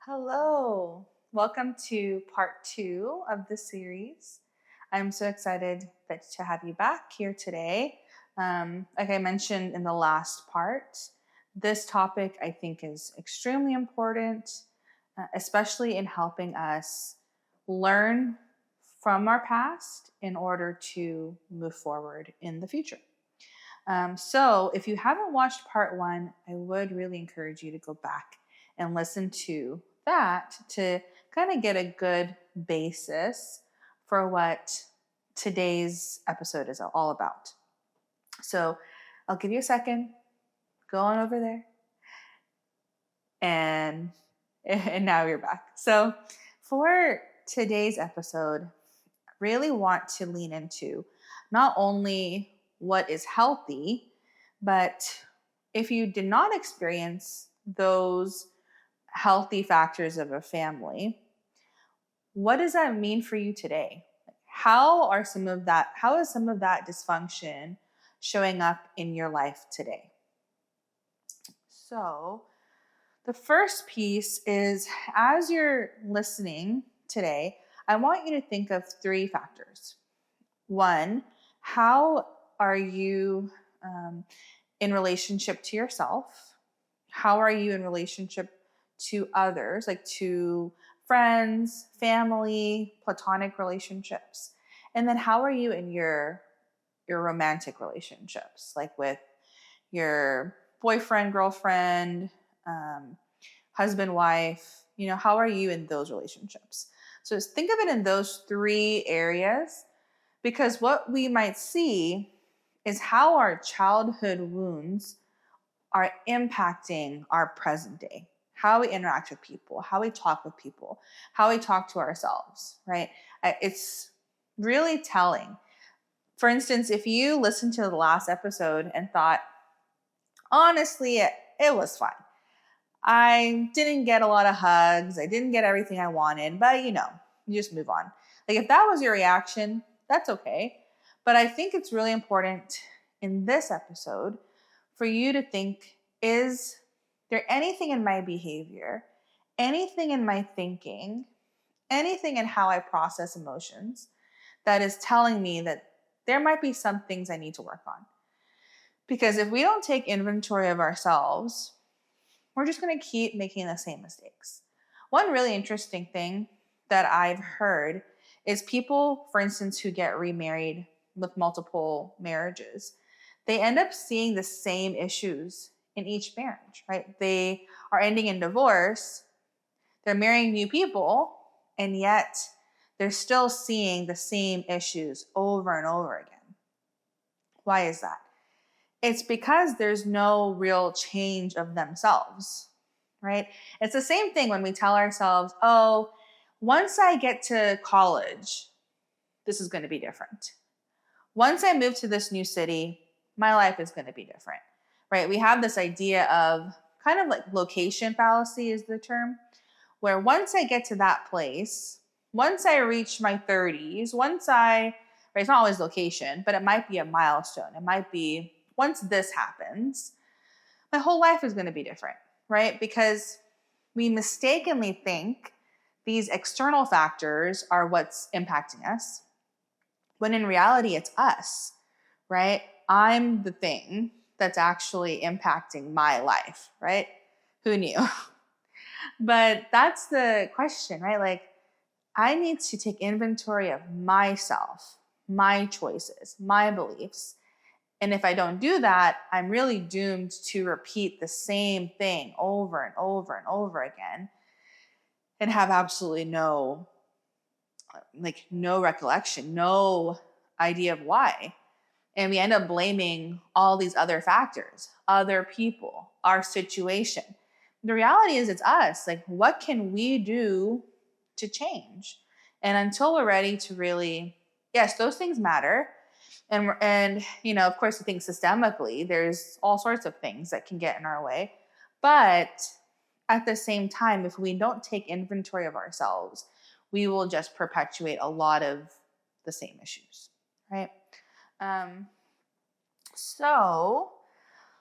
Hello. Welcome to part two of the series. I'm so excited to have you back here today. Like I mentioned in the last part, this topic I think is extremely important, especially in helping us learn from our past in order to move forward in the future. So, if you haven't watched part one, I would really encourage you to go back and listen to that to kind of get a good basis for what today's episode is all about. So, I'll give you a second, go on over there, and and now you're back. So, for today's episode, I really want to lean into not only what is healthy, but if you did not experience those healthy factors of a family, what does that mean for you today? How is some of that dysfunction showing up in your life today? So, the first piece is as you're listening today, I want you to think of three factors. One, how are you in relationship to yourself? How are you in relationship to others, like to friends, family, platonic relationships? And then how are you in your romantic relationships, like with your boyfriend, girlfriend, husband, wife? How are you in those relationships? So just think of it in those three areas, because what we might see is how our childhood wounds are impacting our present day, how we interact with people, how we talk with people, how we talk to ourselves, right? It's really telling. For instance, if you listened to the last episode and thought, honestly, it was fine. I didn't get a lot of hugs. I didn't get everything I wanted, but you just move on. Like if that was your reaction, that's okay. But I think it's really important in this episode for you to think, is there anything in my behavior, anything in my thinking, anything in how I process emotions that is telling me that there might be some things I need to work on? Because if we don't take inventory of ourselves, we're just going to keep making the same mistakes. One really interesting thing that I've heard is people, for instance, who get remarried with multiple marriages, they end up seeing the same issues in each marriage, right? They are ending in divorce, they're marrying new people, and yet they're still seeing the same issues over and over again. Why is that? It's because there's no real change of themselves, right? It's the same thing when we tell ourselves, oh, once I get to college, this is going to be different. Once I move to this new city, my life is going to be different, right? We have this idea of kind of like location fallacy is the term, where once I get to that place, once I reach my 30s, right, it's not always location, but it might be a milestone. It might be once this happens, my whole life is going to be different, right? Because we mistakenly think these external factors are what's impacting us, when in reality, it's us, right? I'm the thing that's actually impacting my life, right? Who knew? But that's the question, right? Like, I need to take inventory of myself, my choices, my beliefs. And if I don't do that, I'm really doomed to repeat the same thing over and over and over again and have absolutely no recollection, no idea of why. And we end up blaming all these other factors, other people, our situation. The reality is it's us. Like, what can we do to change? And until we're ready to really, yes, those things matter. And of course, I think systemically, there's all sorts of things that can get in our way. But at the same time, if we don't take inventory of ourselves, we will just perpetuate a lot of the same issues, right? So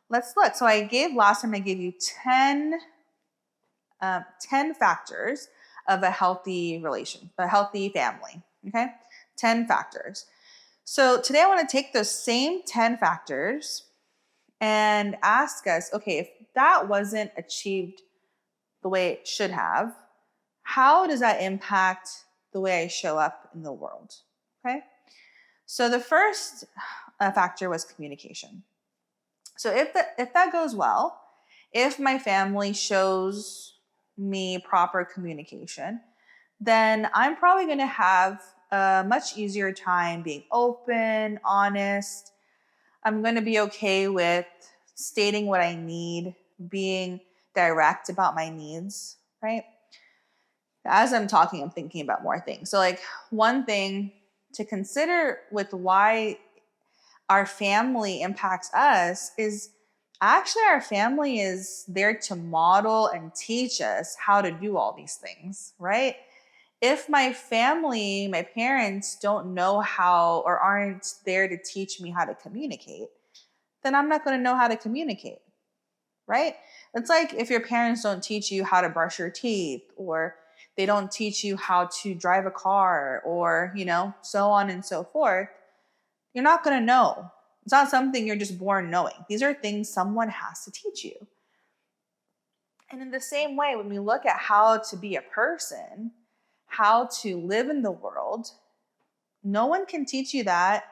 let's look. So last time I gave you 10 10 factors of a healthy a healthy family. Okay, 10 factors. So today I want to take those same 10 factors and ask us, okay, if that wasn't achieved the way it should have, how does that impact the way I show up in the world? Okay. So the first factor was communication. So if that goes well, if my family shows me proper communication, then I'm probably going to have a much easier time being open, honest. I'm going to be okay with stating what I need, being direct about my needs, right? As I'm talking, I'm thinking about more things. So, like, one thing to consider with why our family impacts us is actually our family is there to model and teach us how to do all these things, right? If my family, my parents don't know how or aren't there to teach me how to communicate, then I'm not going to know how to communicate, right? It's like if your parents don't teach you how to brush your teeth, or they don't teach you how to drive a car, or, so on and so forth, you're not going to know. It's not something you're just born knowing. These are things someone has to teach you. And in the same way, when we look at how to be a person, how to live in the world, no one can teach you that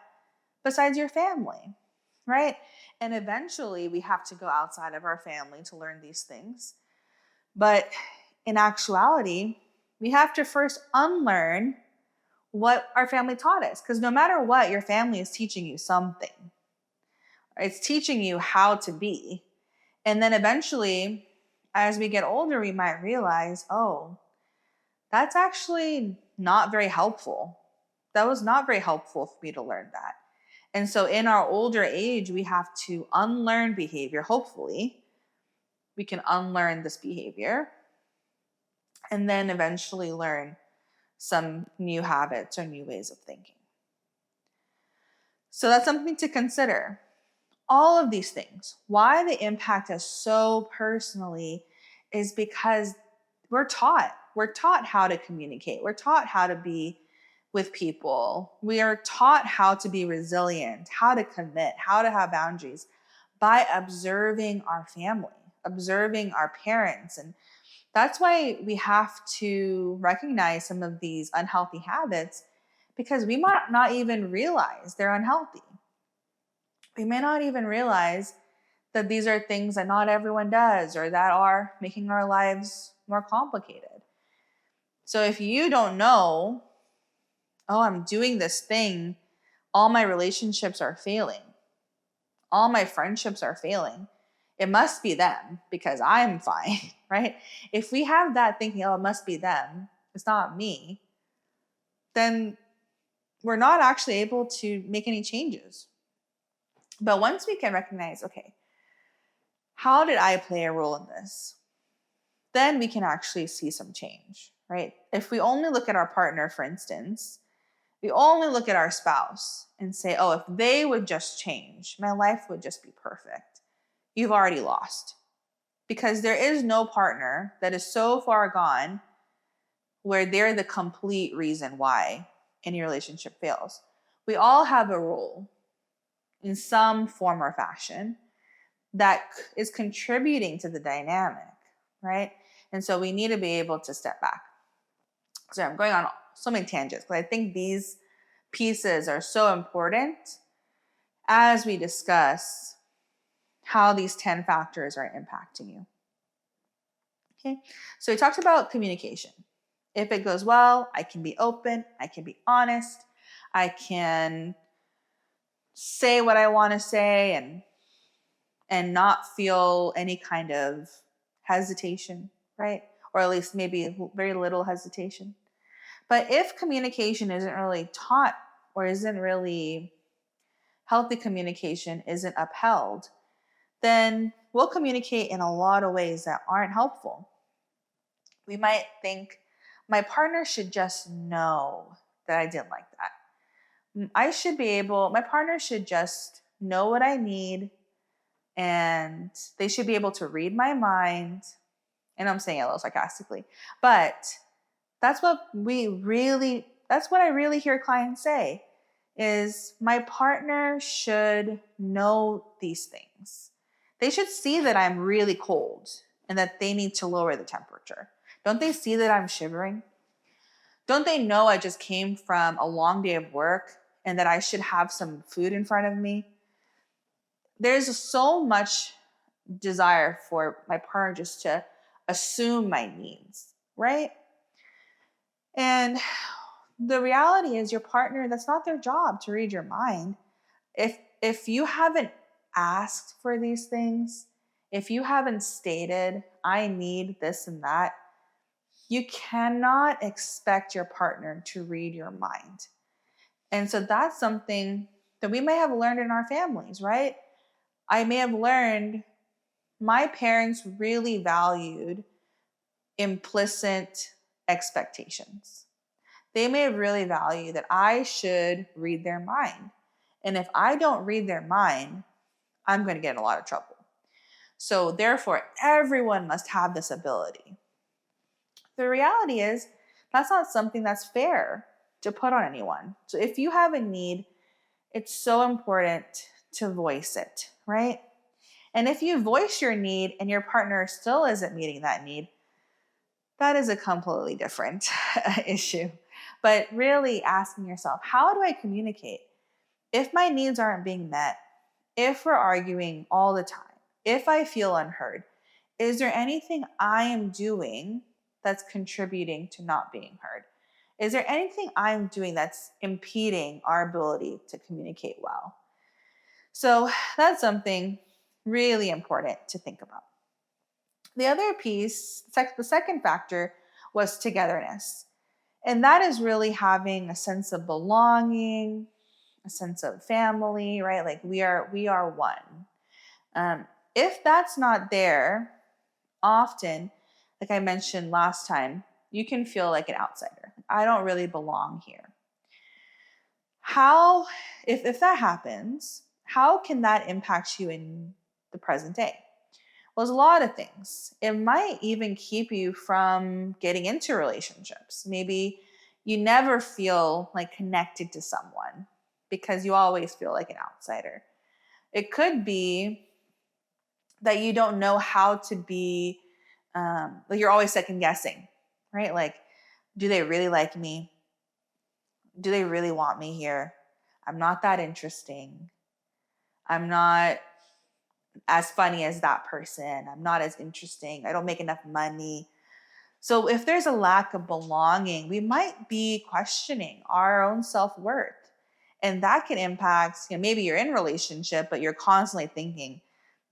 besides your family, right? And eventually we have to go outside of our family to learn these things. But in actuality, we have to first unlearn what our family taught us. Because no matter what, your family is teaching you something. It's teaching you how to be. And then eventually, as we get older, we might realize, oh, that's actually not very helpful. That was not very helpful for me to learn that. And so in our older age, we have to unlearn behavior. Hopefully, we can unlearn this behavior and then eventually learn some new habits or new ways of thinking. So that's something to consider. All of these things, why they impact us so personally is because we're taught how to communicate. We're taught how to be with people. We are taught how to be resilient, how to commit, how to have boundaries by observing our family, observing our parents. And that's why we have to recognize some of these unhealthy habits, because we might not even realize they're unhealthy. We may not even realize that these are things that not everyone does or that are making our lives more complicated. So if you don't know, oh, I'm doing this thing, all my relationships are failing, all my friendships are failing, it must be them because I'm fine, right? If we have that thinking, oh, it must be them, it's not me, then we're not actually able to make any changes. But once we can recognize, okay, how did I play a role in this? Then we can actually see some change, right? If we only look at our partner, for instance, we only look at our spouse and say, oh, if they would just change, my life would just be perfect. You've already lost. Because there is no partner that is so far gone where they're the complete reason why any relationship fails. We all have a role in some form or fashion that is contributing to the dynamic, right? And so we need to be able to step back. So I'm going on so many tangents, but I think these pieces are so important as we discuss how these 10 factors are impacting you. Okay, so we talked about communication. If it goes well, I can be open, I can be honest, I can say what I want to say and not feel any kind of hesitation, right? Or at least maybe very little hesitation. But if communication isn't really taught or isn't really healthy, communication isn't upheld, then we'll communicate in a lot of ways that aren't helpful. We might think, my partner should just know that I didn't like that. My partner should just know what I need, and they should be able to read my mind And I'm saying it a little sarcastically, but that's what I really hear clients say is my partner should know these things. They should see that I'm really cold and that they need to lower the temperature. Don't they see that I'm shivering? Don't they know I just came from a long day of work and that I should have some food in front of me? There's so much desire for my partner just to assume my needs, right? And the reality is your partner, that's not their job to read your mind. If you haven't asked for these things, if you haven't stated, I need this and that, you cannot expect your partner to read your mind. And so that's something that we may have learned in our families, right? I may have learned my parents really valued implicit expectations. They may have really valued that I should read their mind. And if I don't read their mind, I'm going to get in a lot of trouble. So therefore, everyone must have this ability. The reality is, that's not something that's fair to put on anyone. So if you have a need, it's so important to voice it, right? And if you voice your need and your partner still isn't meeting that need, that is a completely different issue. But really asking yourself, how do I communicate? If my needs aren't being met, if we're arguing all the time, if I feel unheard, is there anything I am doing that's contributing to not being heard? Is there anything I'm doing that's impeding our ability to communicate well? So that's something really important to think about. The other piece, the second factor, was togetherness. And that is really having a sense of belonging, a sense of family, right? Like we are one. If that's not there, often, like I mentioned last time, you can feel like an outsider. I don't really belong here. How, if that happens, how can that impact you in the present day? Well, there's a lot of things. It might even keep you from getting into relationships. Maybe you never feel like connected to someone because you always feel like an outsider. It could be that you don't know how to be, like you're always second guessing, right? Like, do they really like me? Do they really want me here? I'm not that interesting. I'm not as funny as that person. I'm not as interesting. I don't make enough money. So if there's a lack of belonging, we might be questioning our own self-worth. And that can impact, maybe you're in a relationship, but you're constantly thinking,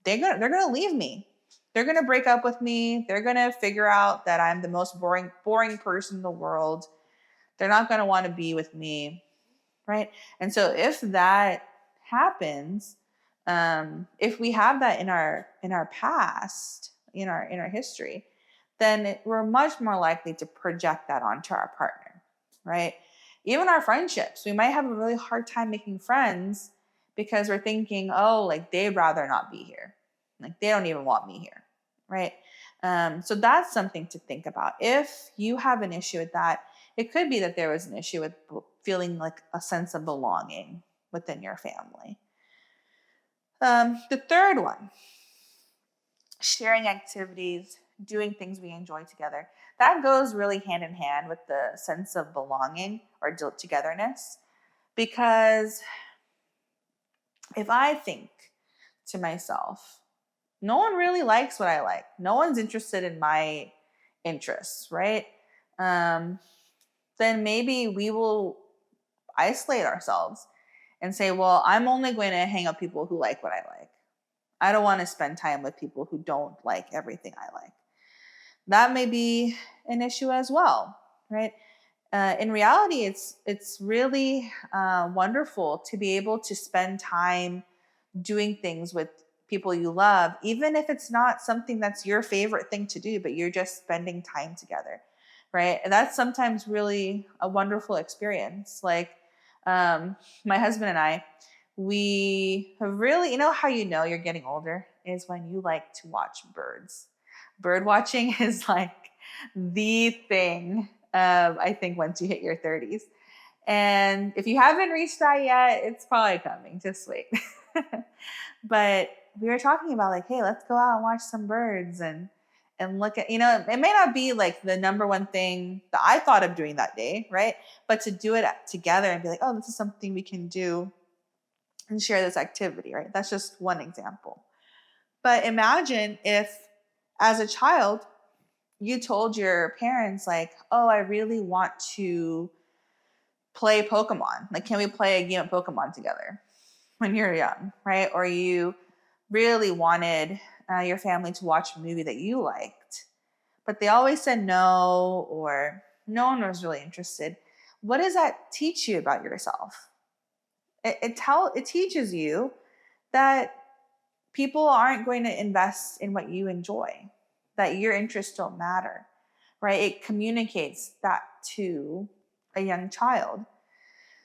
they're gonna leave me. They're gonna break up with me. They're gonna figure out that I'm the most boring person in the world. They're not gonna want to be with me, right? And so if that happens, if we have that in our past, in our history, then we're much more likely to project that onto our partner, right? Even our friendships, we might have a really hard time making friends because we're thinking, oh, like they'd rather not be here. Like they don't even want me here, right? So that's something to think about. If you have an issue with that, it could be that there was an issue with feeling like a sense of belonging within your family. The third one, sharing activities, doing things we enjoy together. That goes really hand in hand with the sense of belonging or togetherness. Because if I think to myself, no one really likes what I like, no one's interested in my interests, right? Then maybe we will isolate ourselves and say, well, I'm only going to hang out with people who like what I like. I don't want to spend time with people who don't like everything I like. That may be an issue as well, right? In reality, it's really wonderful to be able to spend time doing things with people you love, even if it's not something that's your favorite thing to do, but you're just spending time together, right? And that's sometimes really a wonderful experience. Like my husband and I, we have really, how you're getting older is when you like to watch birds. Bird watching is like the thing, I think, once you hit your 30s. And if you haven't reached that yet, it's probably coming. Just wait. But we were talking about like, hey, let's go out and watch some birds and look at, it may not be like the number one thing that I thought of doing that day, right? But to do it together and be like, oh, this is something we can do and share this activity, right? That's just one example. But imagine if, as a child, you told your parents like, oh, I really want to play Pokemon. Like, can we play a game of Pokemon together when you're young, right? Or you really wanted your family to watch a movie that you liked, but they always said no, or no one was really interested. What does that teach you about yourself? It teaches you that people aren't going to invest in what you enjoy, that your interests don't matter, right? It communicates that to a young child.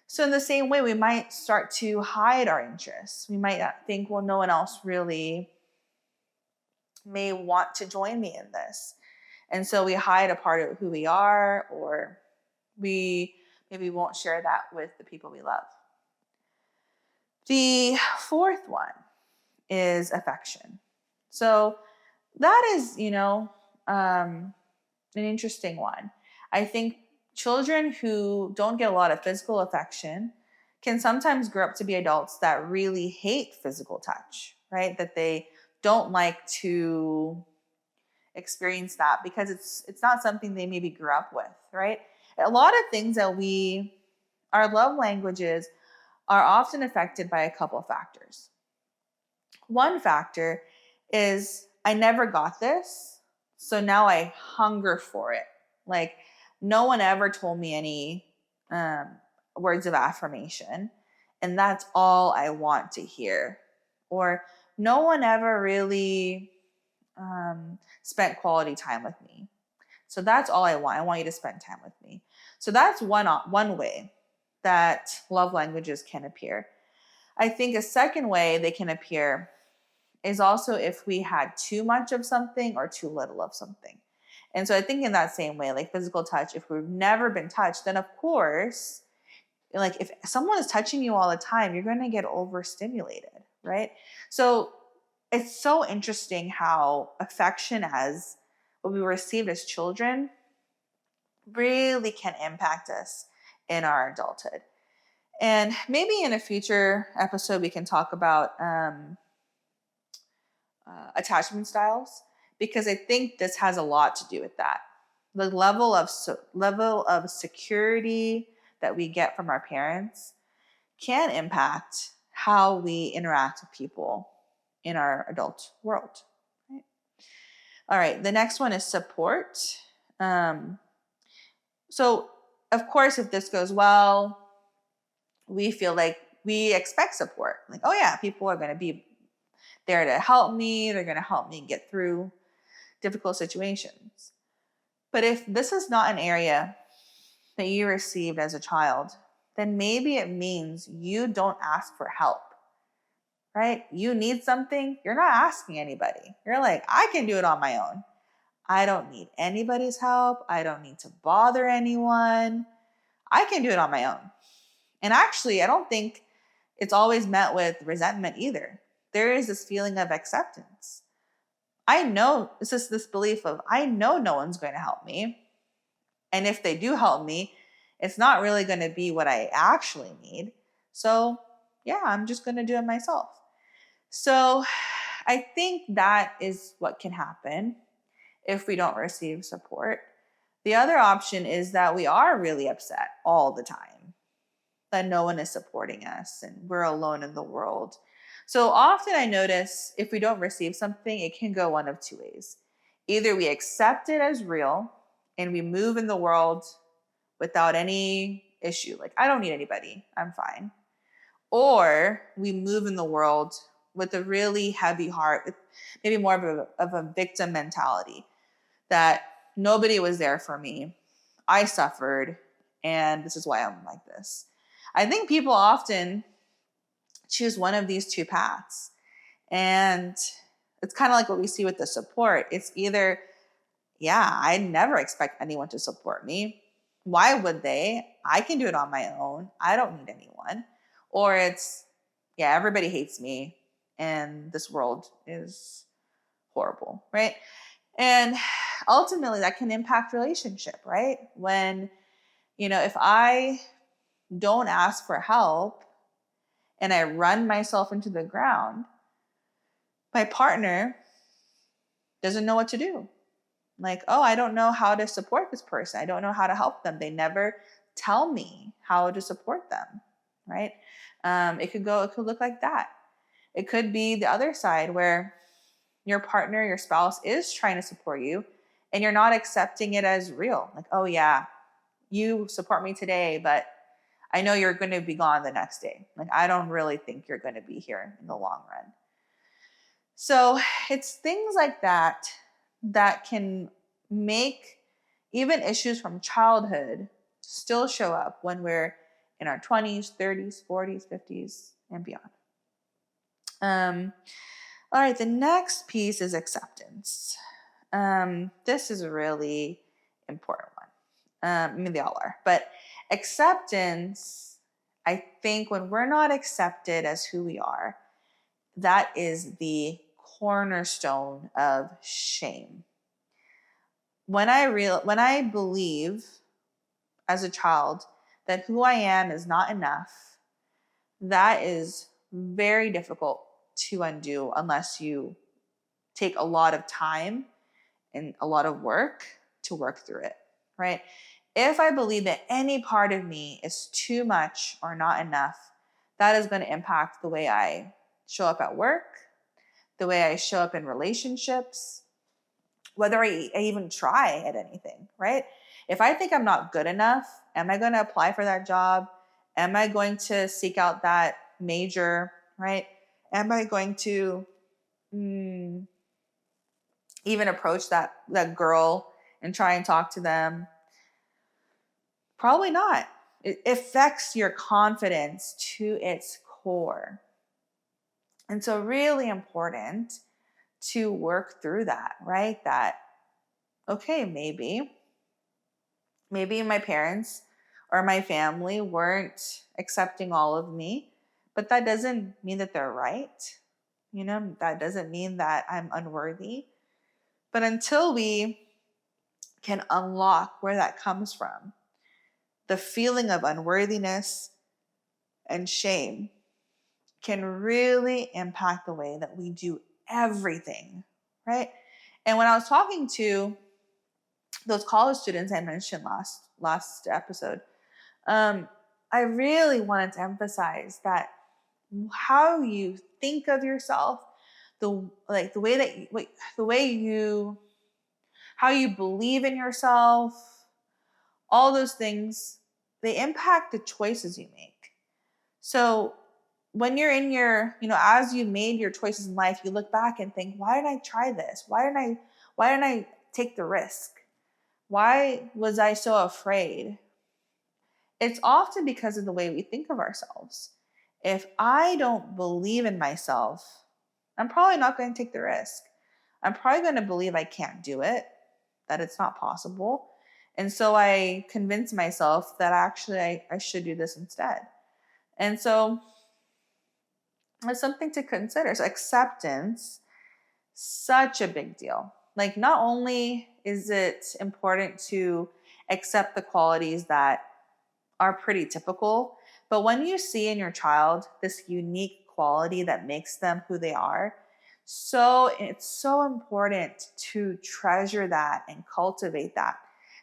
So in the same way, we might start to hide our interests. We might think, well, no one else really may want to join me in this. And so we hide a part of who we are, or we maybe won't share that with the people we love. The fourth one is affection. So that is, an interesting one. I think children who don't get a lot of physical affection can sometimes grow up to be adults that really hate physical touch, right? That they don't like to experience that because it's not something they maybe grew up with, right? A lot of things that our love languages are often affected by a couple of factors. One factor is I never got this, so now I hunger for it. Like, no one ever told me any words of affirmation, and that's all I want to hear. Or no one ever really spent quality time with me, so that's all I want. I want you to spend time with me. So that's one way that love languages can appear. I think a second way they can appear is also if we had too much of something or too little of something. And so I think in that same way, like physical touch, if we've never been touched, then of course, like if someone is touching you all the time, you're going to get overstimulated, right? So it's so interesting how affection as what we received as children really can impact us in our adulthood. And maybe in a future episode, we can talk about attachment styles, because I think this has a lot to do with that. The level of security that we get from our parents can impact how we interact with people in our adult world. Right? All right, the next one is support. So, of course, if this goes well, we feel like we expect support. Like, oh yeah, people are going to be there to help me. They're going to help me get through difficult situations. But if this is not an area that you received as a child, then maybe it means you don't ask for help, right? You need something, you're not asking anybody. You're like, I can do it on my own. I don't need anybody's help. I don't need to bother anyone. I can do it on my own. And actually, I don't think it's always met with resentment either. There is this feeling of acceptance. I know, it's just this belief of, I know no one's going to help me. And if they do help me, it's not really going to be what I actually need. So yeah, I'm just going to do it myself. So I think that is what can happen if we don't receive support. The other option is that we are really upset all the time, that no one is supporting us and we're alone in the world. So often I notice if we don't receive something, it can go one of two ways. Either we accept it as real and we move in the world without any issue. Like, I don't need anybody, I'm fine. Or we move in the world with a really heavy heart, with maybe more of a victim mentality, that nobody was there for me. I suffered, and this is why I'm like this. I think people often choose one of these two paths. And it's kind of like what we see with the support. It's either, yeah, I never expect anyone to support me. Why would they? I can do it on my own. I don't need anyone. Or it's, yeah, everybody hates me and this world is horrible, right? And ultimately that can impact relationship, right? When, if I don't ask for help and I run myself into the ground, my partner doesn't know what to do. Like, oh, I don't know how to support this person. I don't know how to help them. They never tell me how to support them, right? It could look like that. It could be the other side where your partner, your spouse is trying to support you and you're not accepting it as real. Like, oh yeah, you support me today, but I know you're going to be gone the next day. Like, I don't really think you're going to be here in the long run. So it's things like that that can make even issues from childhood still show up when we're in our 20s, 30s, 40s, 50s, and beyond. All right, the next piece is acceptance. This is a really important one. I mean, they all are, but acceptance, I think when we're not accepted as who we are, that is the cornerstone of shame. When I believe as a child that who I am is not enough, that is very difficult to undo unless you take a lot of time and a lot of work to work through it, right? If I believe that any part of me is too much or not enough, that is going to impact the way I show up at work, the way I show up in relationships, whether I even try at anything, right? If I think I'm not good enough, am I going to apply for that job? Am I going to seek out that major, right? Am I going to even approach that girl and try and talk to them? Probably not. It affects your confidence to its core. And so really important to work through that, right? That, okay, maybe my parents or my family weren't accepting all of me, but that doesn't mean that they're right. That doesn't mean that I'm unworthy. But until we can unlock where that comes from, the feeling of unworthiness and shame can really impact the way that we do everything, right? And when I was talking to those college students I mentioned last episode, I really wanted to emphasize that how you think of yourself, how you believe in yourself, all those things, they impact the choices you make. So when you're in as you made your choices in life, you look back and think, why did I try this? Why didn't I take the risk? Why was I so afraid? It's often because of the way we think of ourselves. If I don't believe in myself, I'm probably not going to take the risk. I'm probably going to believe I can't do it, that it's not possible. And so I convince myself that actually I should do this instead. And so it's something to consider. So acceptance, such a big deal. Like, not only is it important to accept the qualities that are pretty typical, but when you see in your child this unique quality that makes them who they are, so it's so important to treasure that and cultivate that,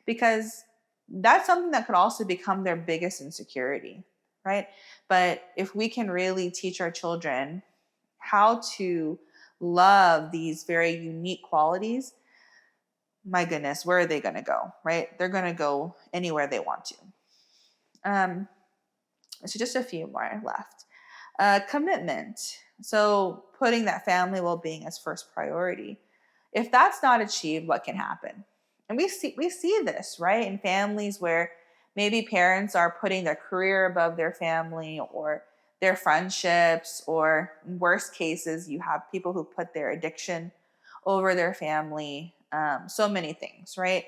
because that's something that could also become their biggest insecurity, right? But if we can really teach our children how to love these very unique qualities, my goodness, where are they going to go, right? They're going to go anywhere they want to. So just a few more left. Commitment. So putting that family well-being as first priority. If that's not achieved, what can happen? And we see this, right? In families where maybe parents are putting their career above their family, or their friendships, or in worst cases, you have people who put their addiction over their family. So many things, right?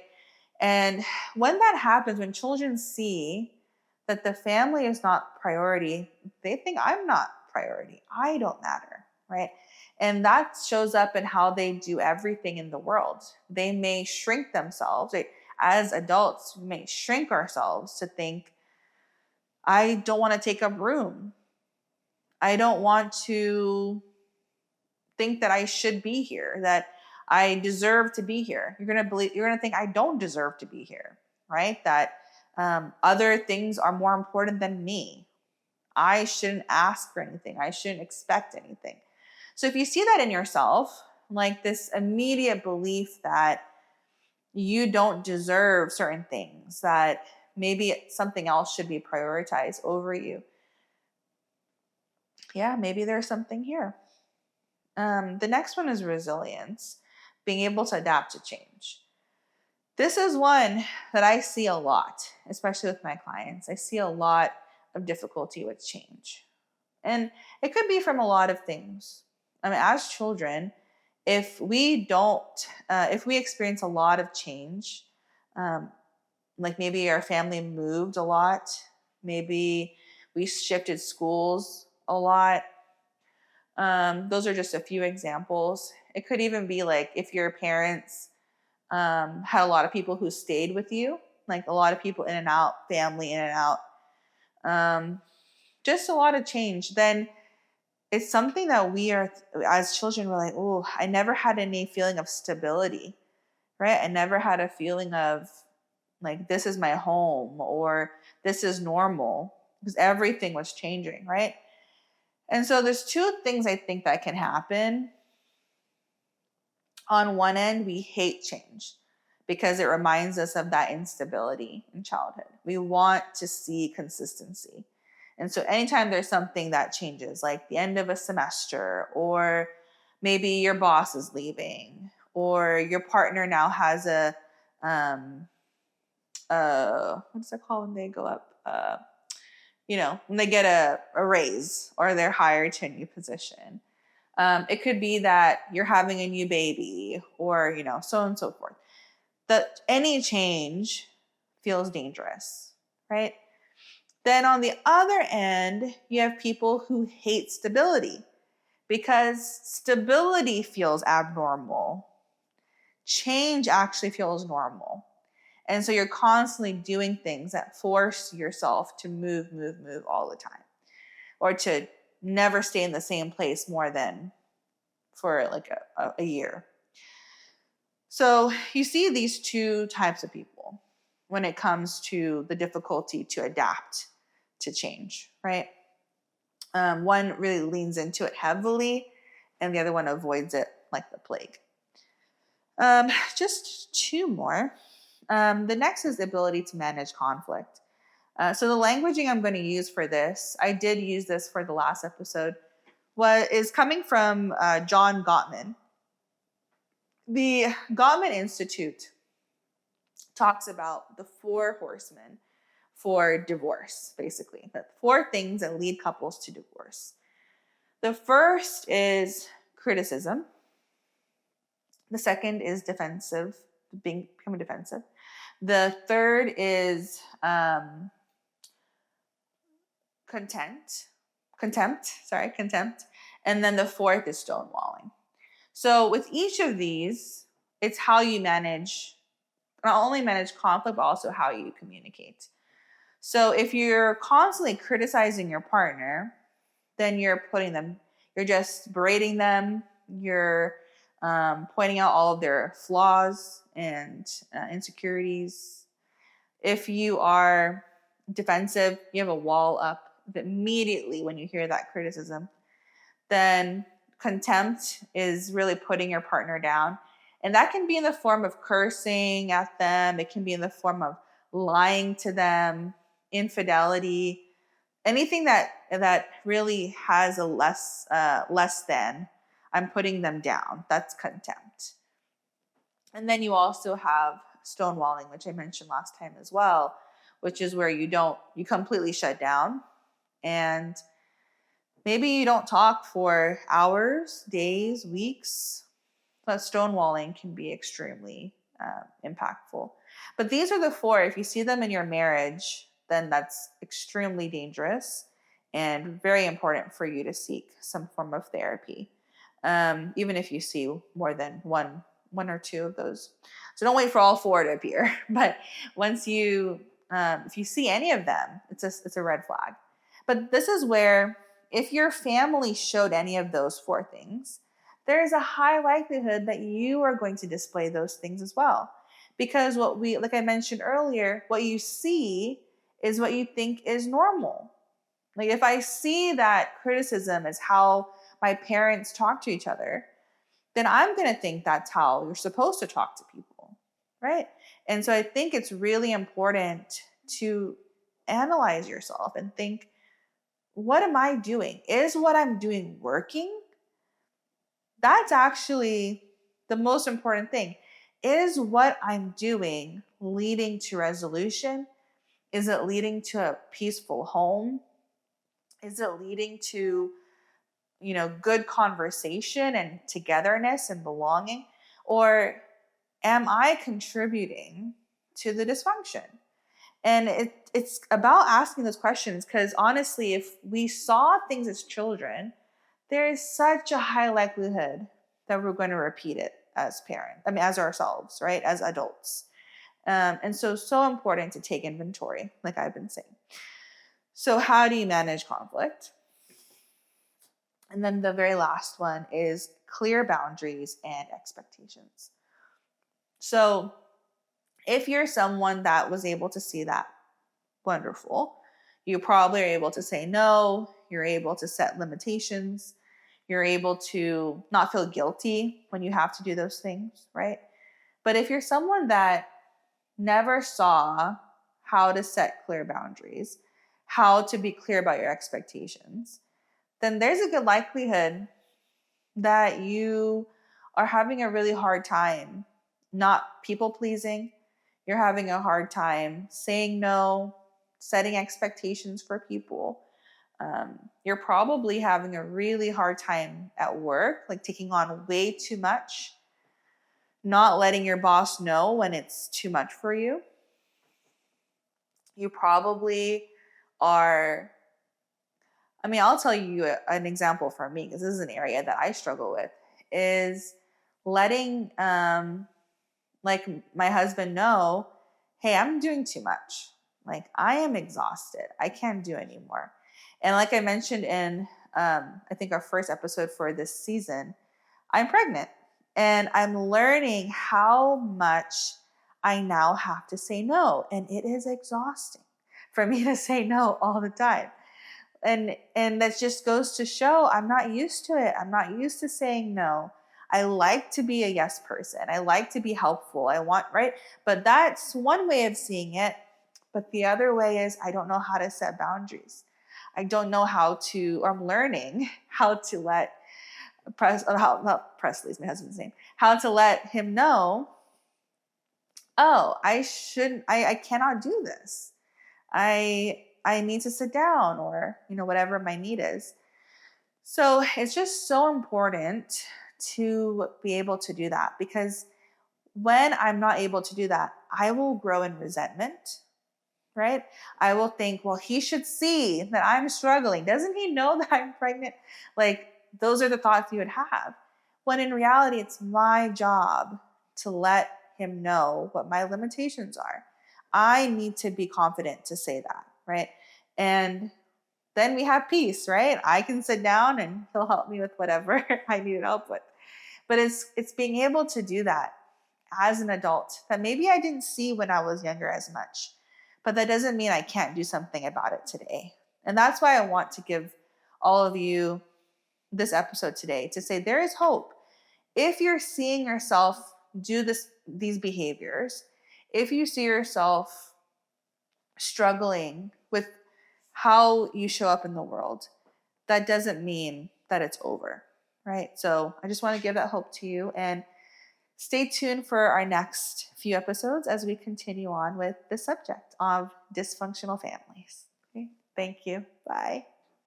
And when that happens, when children see that the family is not priority, they think I'm not priority. I don't matter, right? And that shows up in how they do everything in the world. They may shrink themselves. As adults, we may shrink ourselves to think, I don't want to take up room. I don't want to think that I should be here, that I deserve to be here. You're gonna think I don't deserve to be here, right? That other things are more important than me. I shouldn't ask for anything. I shouldn't expect anything. So if you see that in yourself, like this immediate belief that you don't deserve certain things, that maybe something else should be prioritized over you, yeah, maybe there's something here. The next one is resilience, being able to adapt to change. This is one that I see a lot, especially with my clients. I see a lot of difficulty with change. And it could be from a lot of things. I mean, as children, if we experience a lot of change, like maybe our family moved a lot, maybe we shifted schools a lot. Those are just a few examples. It could even be like if your parents had a lot of people who stayed with you, like a lot of people in and out, family in and out, just a lot of change. Then it's something that we are, as children, we're like, oh, I never had any feeling of stability, right? I never had a feeling of like, this is my home or this is normal, because everything was changing, right? And so there's two things I think that can happen. On one end, we hate change because it reminds us of that instability in childhood. We want to see consistency. And so anytime there's something that changes, like the end of a semester, or maybe your boss is leaving, or your partner now has what's it called when they go up? When they get a raise or they're hired to a new position. It could be that you're having a new baby, or, so on and so forth. That any change feels dangerous, right? Then on the other end, you have people who hate stability because stability feels abnormal. Change actually feels normal. And so you're constantly doing things that force yourself to move all the time, or to never stay in the same place more than for like a year. So you see these two types of people when it comes to the difficulty to adapt to change, right? One really leans into it heavily, and the other one avoids it like the plague. Just two more. The next is the ability to manage conflict. So the languaging I'm going to use for this, I did use this for the last episode, is coming from John Gottman. The Gottman Institute talks about the 4 horsemen for divorce, basically. The 4 things that lead couples to divorce. The first is criticism. The second is becoming defensive. The third is contempt. And then the fourth is stonewalling. So with each of these, it's how you not only manage conflict, but also how you communicate. So if you're constantly criticizing your partner, then you're just berating them, you're pointing out all of their flaws and insecurities. If you are defensive, you have a wall up immediately when you hear that criticism. Then contempt is really putting your partner down. And that can be in the form of cursing at them. It can be in the form of lying to them, infidelity, anything that really has a less than, I'm putting them down. That's contempt. And then you also have stonewalling, which I mentioned last time as well, which is where you completely shut down and Maybe you don't talk for hours, days, weeks, but stonewalling can be extremely impactful. But these are the four. If you see them in your marriage, then that's extremely dangerous and very important for you to seek some form of therapy, even if you see more than one or two of those. So don't wait for all four to appear. But once you, if you see any of them, it's a red flag. But this is where, if your family showed any of those four things, there is a high likelihood that you are going to display those things as well. Because like I mentioned earlier, what you see is what you think is normal. Like if I see that criticism is how my parents talk to each other, then I'm going to think that's how you're supposed to talk to people, right? And so I think it's really important to analyze yourself and think, what am I doing? Is what I'm doing working? That's actually the most important thing. Is what I'm doing leading to resolution? Is it leading to a peaceful home? Is it leading to, good conversation and togetherness and belonging? Or am I contributing to the dysfunction? And it's about asking those questions, because honestly, if we saw things as children, there is such a high likelihood that we're going to repeat it as parents, as ourselves, right? As adults. And so important to take inventory, like I've been saying. So how do you manage conflict? And then the very last one is clear boundaries and expectations. So if you're someone that was able to see that, wonderful. You probably are able to say no. You're able to set limitations. You're able to not feel guilty when you have to do those things, right? But if you're someone that never saw how to set clear boundaries, how to be clear about your expectations, then there's a good likelihood that you are having a really hard time not people pleasing. You're having a hard time saying no, setting expectations for people. You're probably having a really hard time at work, like taking on way too much, not letting your boss know when it's too much for you. You probably are, I'll tell you an example from me, because this is an area that I struggle with, is letting like my husband know, hey, I'm doing too much. Like I am exhausted. I can't do anymore. And like I mentioned in, I think our first episode for this season, I'm pregnant and I'm learning how much I now have to say no. And it is exhausting for me to say no all the time. And that just goes to show I'm not used to it. I'm not used to saying no. I like to be a yes person. I like to be helpful. Right? But that's one way of seeing it. But the other way is I don't know how to set boundaries. I don't know I'm learning how to let Presley's my husband's name, how to let him know, oh, I cannot do this. I need to sit down, or, whatever my need is. So it's just so important to be able to do that, because when I'm not able to do that, I will grow in resentment, right? I will think, well, he should see that I'm struggling. Doesn't he know that I'm pregnant? Like, those are the thoughts you would have. When in reality, it's my job to let him know what my limitations are. I need to be confident to say that, right? And then we have peace, right? I can sit down and he'll help me with whatever I need help with. But it's being able to do that as an adult that maybe I didn't see when I was younger as much. But that doesn't mean I can't do something about it today. And that's why I want to give all of you this episode today, to say there is hope. If you're seeing yourself do these behaviors, if you see yourself struggling with how you show up in the world, that doesn't mean that it's over, right? So I just want to give that hope to you, and stay tuned for our next few episodes as we continue on with the subject of dysfunctional families. Okay? Thank you. Bye.